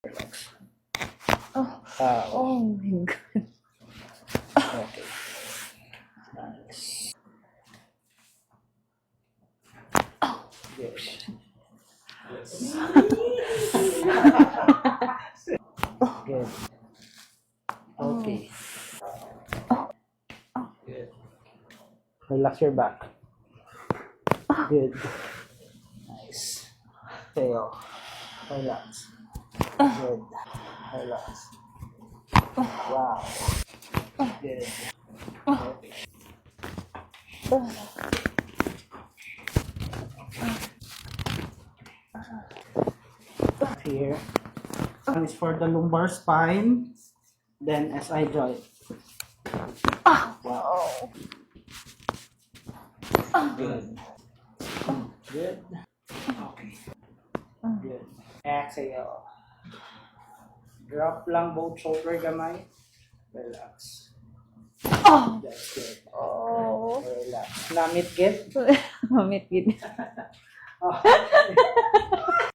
Relax. Oh, Okay. oh my God. Okay. Nice. Good. Good. Okay. Good. Relax your back. Good. Nice. Tail. Relax. Good. Relax. Wow. Good. Okay. Here. One is for the lumbar spine. Then SI joint. Wow. Good. Good. Okay. Good. Exhale. Drop lang both shoulder gamay. Relax. Oh, That's good. oh. Relax. Namit get. Mamit gid. Oh.